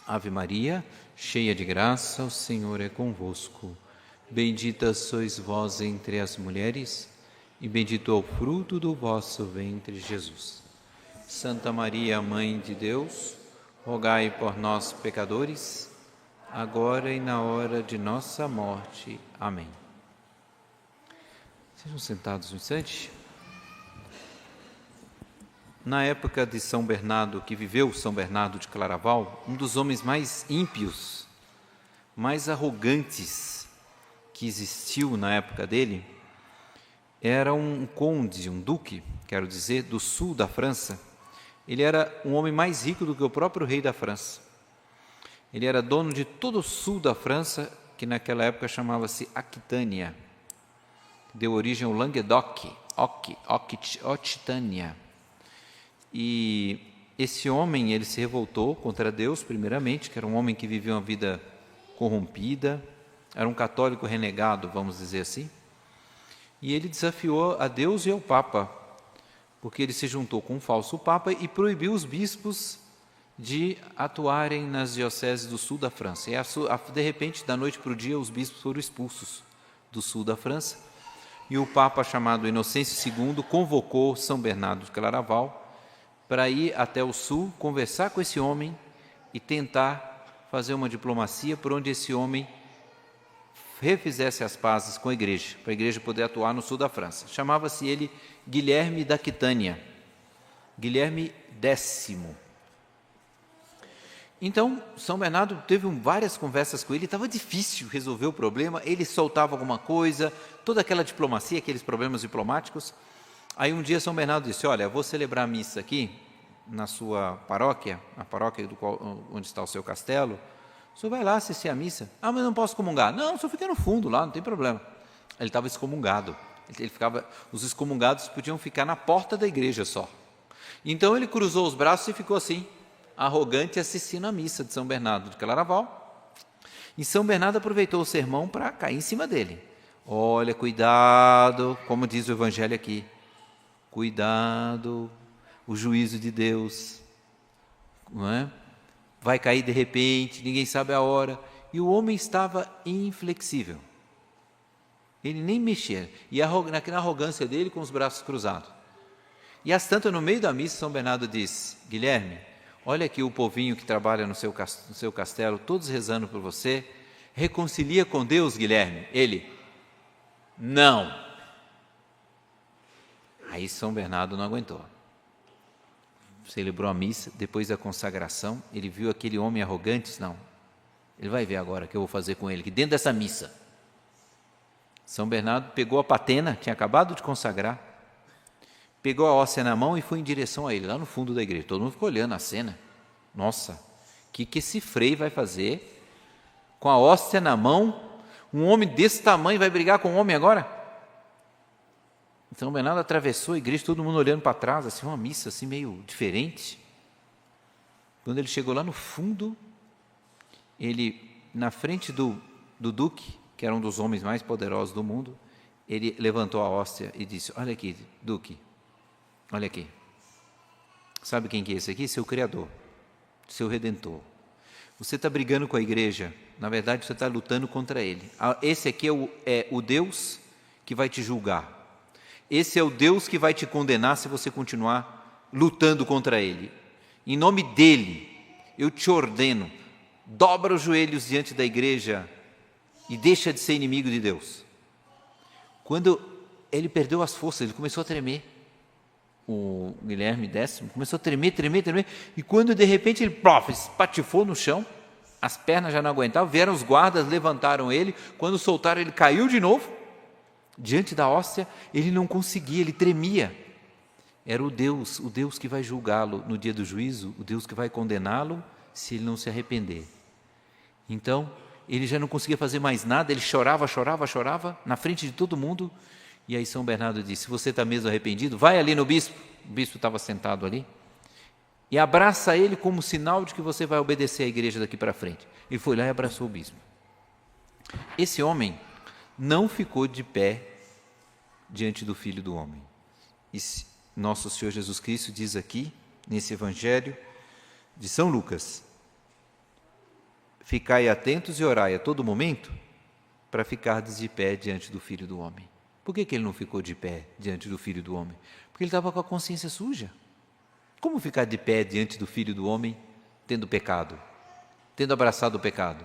Ave Maria, cheia de graça, o Senhor é convosco. Bendita sois vós entre as mulheres, e bendito é o fruto do vosso ventre, Jesus. Santa Maria, Mãe de Deus, rogai por nós, pecadores, agora e na hora de nossa morte. Amém. Sejam sentados um instante. Na época de São Bernardo, que viveu São Bernardo de Claraval, um dos homens mais ímpios, mais arrogantes que existiu na época dele, era um conde, um duque, quero dizer, do sul da França. Ele era um homem mais rico do que o próprio rei da França. Ele era dono de todo o sul da França, que naquela época chamava-se Aquitânia. Deu origem ao Languedoc, Occitânia. E esse homem, ele se revoltou contra Deus, primeiramente, que era um homem que vivia uma vida corrompida, era um católico renegado, vamos dizer assim, e ele desafiou a Deus e ao Papa, porque ele se juntou com um falso Papa e proibiu os bispos de atuarem nas dioceses do sul da França. E de repente, da noite para o dia, os bispos foram expulsos do sul da França, e o Papa, chamado Inocêncio II, convocou São Bernardo de Claraval para ir até o sul, conversar com esse homem e tentar fazer uma diplomacia por onde esse homem refizesse as pazes com a igreja, para a igreja poder atuar no sul da França. Chamava-se ele Guilherme da Aquitânia, Guilherme X. Então, São Bernardo teve várias conversas com ele, estava difícil resolver o problema, ele soltava alguma coisa, toda aquela diplomacia, aqueles problemas diplomáticos. Aí um dia São Bernardo disse, olha, vou celebrar a missa aqui na sua paróquia, a paróquia onde está o seu castelo, o senhor vai lá assistir a missa. Ah, mas não posso comungar. Não, o senhor fica no fundo lá, não tem problema. Ele estava excomungado, os excomungados podiam ficar na porta da igreja só. Então ele cruzou os braços e ficou assim, arrogante, assistindo a missa de São Bernardo de Claraval. E São Bernardo aproveitou o sermão para cair em cima dele. Olha, cuidado, como diz o Evangelho aqui, cuidado, o juízo de Deus, não é? Vai cair de repente, ninguém sabe a hora. E o homem estava inflexível, ele nem mexia, e na arrogância dele com os braços cruzados. E às tantas, no meio da missa, São Bernardo diz, Guilherme, olha aqui o povinho que trabalha no seu castelo, todos rezando por você, reconcilia com Deus, Guilherme. Ele, não. Aí São Bernardo não aguentou. Celebrou a missa, depois da consagração, ele viu aquele homem arrogante, disse, não, ele vai ver agora o que eu vou fazer com ele, que dentro dessa missa. São Bernardo pegou a patena, tinha acabado de consagrar, pegou a hóstia na mão e foi em direção a ele, lá no fundo da igreja. Todo mundo ficou olhando a cena. Nossa, o que esse frei vai fazer com a hóstia na mão? Um homem desse tamanho vai brigar com um homem agora? São Bernardo atravessou a igreja, todo mundo olhando para trás, assim, uma missa assim meio diferente. Quando ele chegou lá no fundo, ele, na frente do duque, que era um dos homens mais poderosos do mundo, ele levantou a hóstia e disse, olha aqui, duque, olha aqui, sabe quem que é esse aqui? Seu Criador, seu Redentor. Você está brigando com a igreja, na verdade você está lutando contra ele. Esse aqui é o Deus que vai te julgar. Esse é o Deus que vai te condenar se você continuar lutando contra ele. Em nome dele, eu te ordeno, dobra os joelhos diante da igreja e deixa de ser inimigo de Deus. Quando ele perdeu as forças, ele começou a tremer. O Guilherme X começou a tremer, e quando de repente ele espatifou no chão, as pernas já não aguentavam, vieram os guardas, levantaram ele, quando soltaram ele caiu de novo, diante da hóstia, ele não conseguia, ele tremia. Era o Deus que vai julgá-lo no dia do juízo, o Deus que vai condená-lo se ele não se arrepender. Então, ele já não conseguia fazer mais nada, ele chorava na frente de todo mundo. E aí São Bernardo disse, se você está mesmo arrependido, vai ali no bispo. O bispo estava sentado ali. E abraça ele como sinal de que você vai obedecer à igreja daqui para frente. Ele foi lá e abraçou o bispo. Esse homem não ficou de pé diante do Filho do Homem. E nosso Senhor Jesus Cristo diz aqui, nesse Evangelho de São Lucas, ficai atentos e orai a todo momento, para ficardes de pé diante do Filho do Homem. Por que ele não ficou de pé diante do Filho do Homem? Porque ele estava com a consciência suja. Como ficar de pé diante do Filho do Homem, tendo pecado, tendo abraçado o pecado?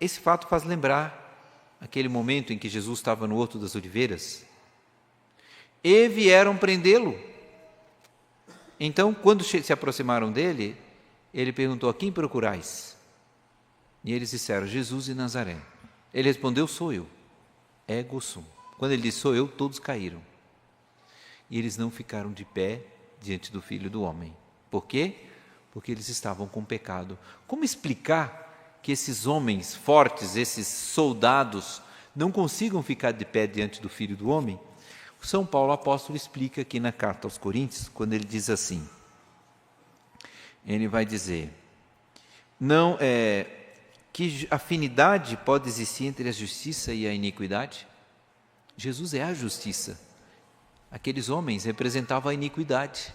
Esse fato faz lembrar aquele momento em que Jesus estava no Horto das Oliveiras, e vieram prendê-lo. Então, quando se aproximaram dele, ele perguntou: a quem procurais? E eles disseram: Jesus de Nazaré. Ele respondeu: sou eu, ego sum. Quando ele disse sou eu, todos caíram. E eles não ficaram de pé diante do Filho do Homem. Por quê? Porque eles estavam com pecado. Como explicar que esses homens fortes, esses soldados, não consigam ficar de pé diante do Filho do Homem? São Paulo apóstolo explica aqui na carta aos Coríntios, quando ele diz assim, ele vai dizer, não que afinidade pode existir entre a justiça e a iniquidade? Jesus é a justiça. Aqueles homens representavam a iniquidade.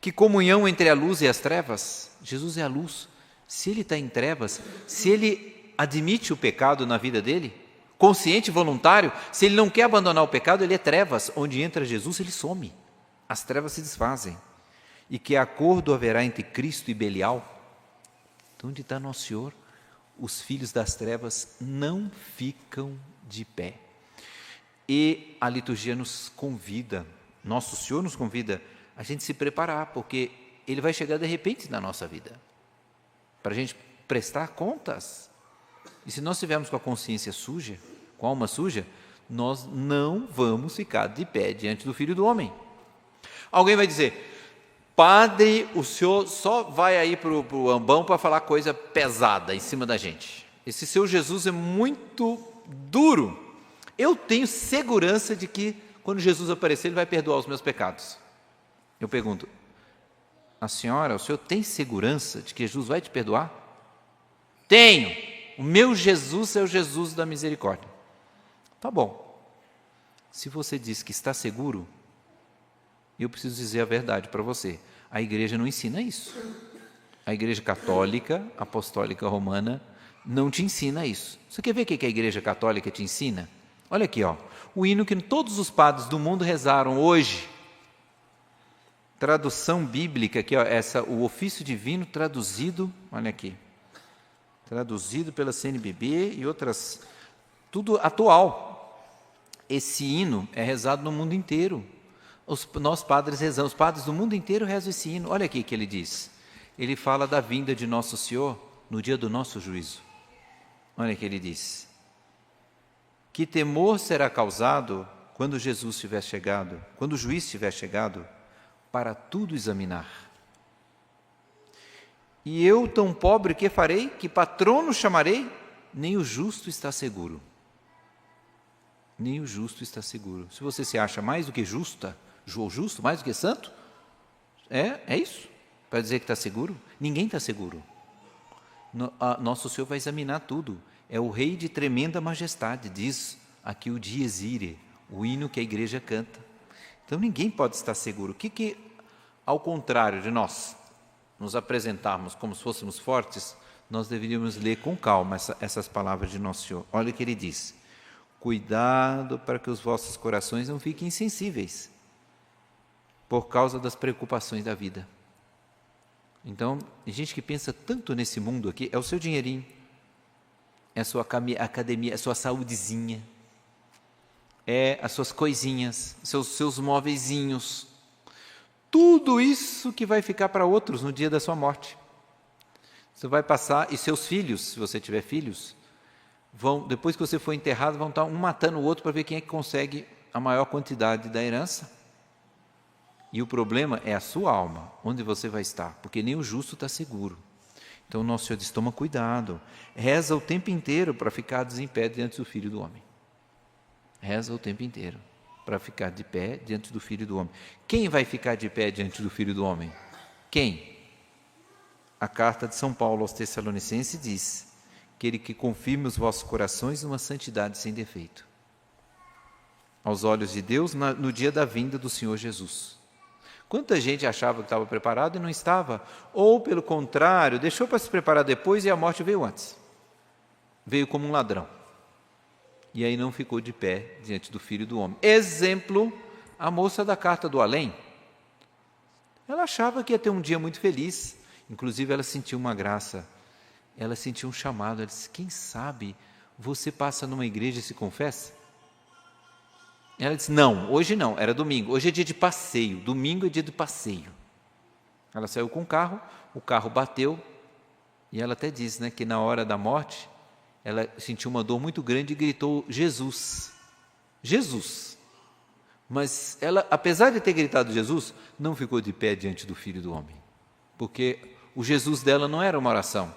Que comunhão entre a luz e as trevas? Jesus é a luz. Se ele está em trevas, se ele admite o pecado na vida dele, consciente e voluntário, se ele não quer abandonar o pecado, ele é trevas. Onde entra Jesus, ele some. As trevas se desfazem. E que acordo haverá entre Cristo e Belial? Então, onde está Nosso Senhor? Os filhos das trevas não ficam de pé. E a liturgia nos convida, Nosso Senhor nos convida a gente se preparar, porque Ele vai chegar de repente na nossa vida, para a gente prestar contas. E se nós estivermos com a consciência suja, com a alma suja, nós não vamos ficar de pé diante do Filho do Homem. Alguém vai dizer, padre, o senhor só vai aí para o ambão para falar coisa pesada em cima da gente. Esse seu Jesus é muito duro. Eu tenho segurança de que quando Jesus aparecer, Ele vai perdoar os meus pecados. Eu pergunto, a senhora, o senhor tem segurança de que Jesus vai te perdoar? Tenho. O meu Jesus é o Jesus da misericórdia. Tá bom. Se você diz que está seguro, eu preciso dizer a verdade para você. A igreja não ensina isso. A igreja católica, apostólica romana, não te ensina isso. Você quer ver o que a igreja católica te ensina? Olha aqui, ó, o hino que todos os padres do mundo rezaram hoje. Tradução bíblica, aqui, ó, o ofício divino traduzido, olha aqui, traduzido pela CNBB e outras, tudo atual. Esse hino é rezado no mundo inteiro. Nós padres rezamos, os padres do mundo inteiro rezam esse hino. Olha aqui que ele diz. Ele fala da vinda de Nosso Senhor no dia do nosso juízo. Olha que ele diz. Que temor será causado quando Jesus tiver chegado, quando o juiz tiver chegado, para tudo examinar. E eu, tão pobre, que farei? Que patrono chamarei? Nem o justo está seguro. Nem o justo está seguro. Se você se acha mais do que justa, ou justo, mais do que santo, é isso? Para dizer que está seguro? Ninguém está seguro. Nosso Senhor vai examinar tudo. É o Rei de tremenda majestade, diz aqui o Dies Irae, o hino que a igreja canta. Então ninguém pode estar seguro. O que ao contrário de nós nos apresentarmos como se fôssemos fortes, nós deveríamos ler com calma essas palavras de Nosso Senhor. Olha o que ele diz. Cuidado para que os vossos corações não fiquem insensíveis por causa das preocupações da vida. Então, tem gente que pensa tanto nesse mundo aqui, é o seu dinheirinho, é a sua academia, é a sua saúdezinha, é as suas coisinhas, seus móveizinhos, tudo isso que vai ficar para outros no dia da sua morte. Você vai passar, e seus filhos, se você tiver filhos, depois que você for enterrado, vão estar um matando o outro para ver quem é que consegue a maior quantidade da herança. E o problema é a sua alma, onde você vai estar, porque nem o justo está seguro. Então o Nosso Senhor diz, toma cuidado, reza o tempo inteiro para ficar em pé diante do Filho do Homem. Reza o tempo inteiro para ficar de pé diante do Filho do Homem. Quem vai ficar de pé diante do Filho do Homem? Quem? A carta de São Paulo aos Tessalonicenses diz, aquele que confirme os vossos corações numa santidade sem defeito, aos olhos de Deus no dia da vinda do Senhor Jesus. Quanta gente achava que estava preparado e não estava, ou pelo contrário, deixou para se preparar depois e a morte veio antes. Veio como um ladrão. E aí não ficou de pé diante do Filho do Homem. Exemplo, a moça da carta do além. Ela achava que ia ter um dia muito feliz, inclusive ela sentiu uma graça, ela sentiu um chamado, ela disse, quem sabe você passa numa igreja e se confessa? Ela disse, não, hoje não, era domingo, hoje é dia de passeio, domingo é dia de passeio. Ela saiu com o carro bateu, e ela até diz, né, que na hora da morte, ela sentiu uma dor muito grande e gritou, Jesus, Jesus. Mas ela, apesar de ter gritado Jesus, não ficou de pé diante do Filho do Homem, porque o Jesus dela não era uma oração,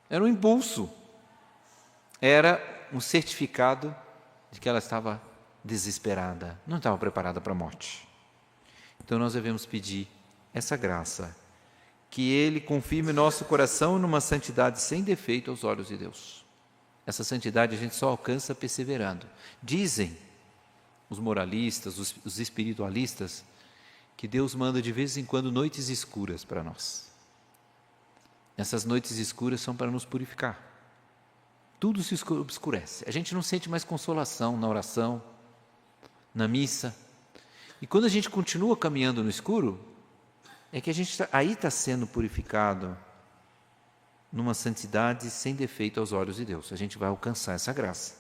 era um impulso, era um certificado de que ela estava desesperada, não estava preparada para a morte. Então nós devemos pedir essa graça, que Ele confirme nosso coração numa santidade sem defeito aos olhos de Deus. Essa santidade a gente só alcança perseverando. Dizem os moralistas, os espiritualistas, que Deus manda de vez em quando noites escuras para nós. Essas noites escuras são para nos purificar. Tudo se obscurece. A gente não sente mais consolação na oração, na missa. E quando a gente continua caminhando no escuro, é que a gente aí está sendo purificado numa santidade sem defeito aos olhos de Deus. A gente vai alcançar essa graça.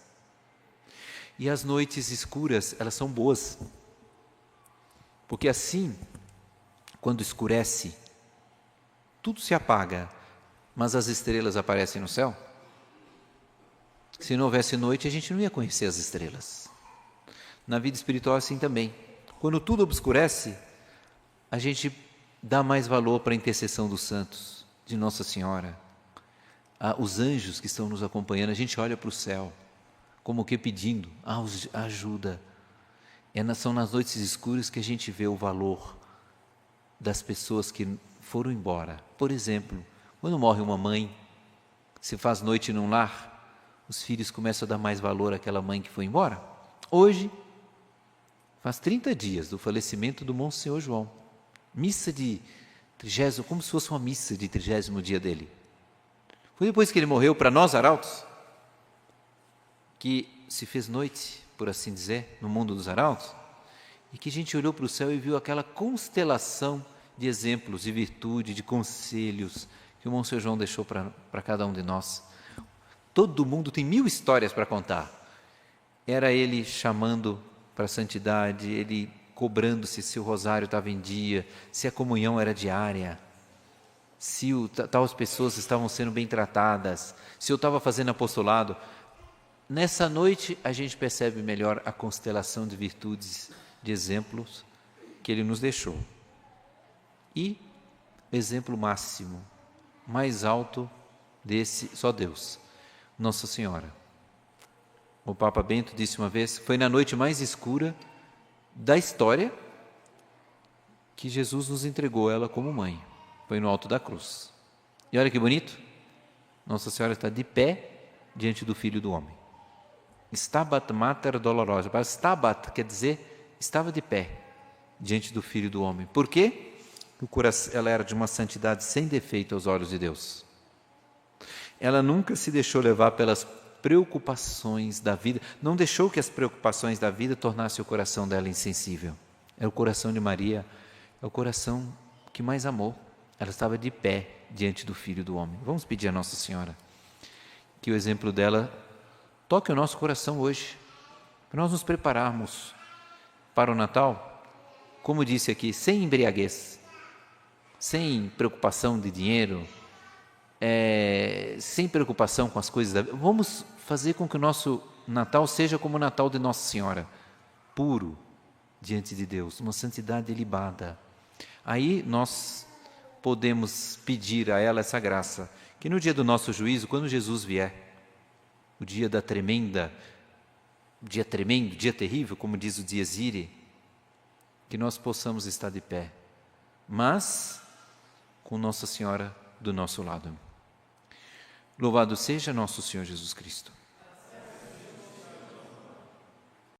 E as noites escuras, elas são boas. Porque assim, quando escurece, tudo se apaga, mas as estrelas aparecem no céu. Se não houvesse noite, a gente não ia conhecer as estrelas. Na vida espiritual é assim também. Quando tudo obscurece, a gente dá mais valor para a intercessão dos santos, de Nossa Senhora, os anjos que estão nos acompanhando. A gente olha para o céu, como que pedindo ajuda. São nas noites escuras que a gente vê o valor das pessoas que foram embora. Por exemplo, quando morre uma mãe, se faz noite num lar, os filhos começam a dar mais valor àquela mãe que foi embora. Hoje, faz 30 dias do falecimento do Monsenhor João. Missa de 30, como se fosse uma missa de 30º dia dele. Foi depois que ele morreu, para nós arautos, que se fez noite, por assim dizer, no mundo dos arautos, e que a gente olhou para o céu e viu aquela constelação de exemplos, de virtude, de conselhos que o Monsenhor João deixou para cada um de nós. Todo mundo tem 1000 histórias para contar. Era ele chamando para a santidade, ele cobrando-se se o rosário estava em dia, se a comunhão era diária, se tais pessoas estavam sendo bem tratadas, se eu estava fazendo apostolado. Nessa noite a gente percebe melhor a constelação de virtudes, de exemplos que ele nos deixou. E exemplo máximo, mais alto desse, só Deus, Nossa Senhora. O Papa Bento disse uma vez, foi na noite mais escura da história que Jesus nos entregou ela como mãe. Foi no alto da cruz. E olha que bonito, Nossa Senhora está de pé diante do Filho do Homem. Stabat Mater Dolorosa. Stabat quer dizer, estava de pé diante do Filho do Homem. Por quê? Ela era de uma santidade sem defeito aos olhos de Deus. Ela nunca se deixou levar pelas preocupações da vida, não deixou que as preocupações da vida tornassem o coração dela insensível. É o coração de Maria, é o coração que mais amou. Ela estava de pé diante do Filho do Homem. Vamos pedir a Nossa Senhora que o exemplo dela toque o nosso coração hoje, para nós nos prepararmos para o Natal, como disse aqui, sem embriaguez, sem preocupação de dinheiro, sem preocupação com as coisas da vida. Vamos fazer com que o nosso Natal seja como o Natal de Nossa Senhora, puro diante de Deus, uma santidade ilibada. Aí nós podemos pedir a ela essa graça, que no dia do nosso juízo, quando Jesus vier, o dia da tremendo, dia terrível, como diz o Dies Irae, que nós possamos estar de pé, mas com Nossa Senhora do nosso lado. Louvado seja nosso Senhor Jesus Cristo.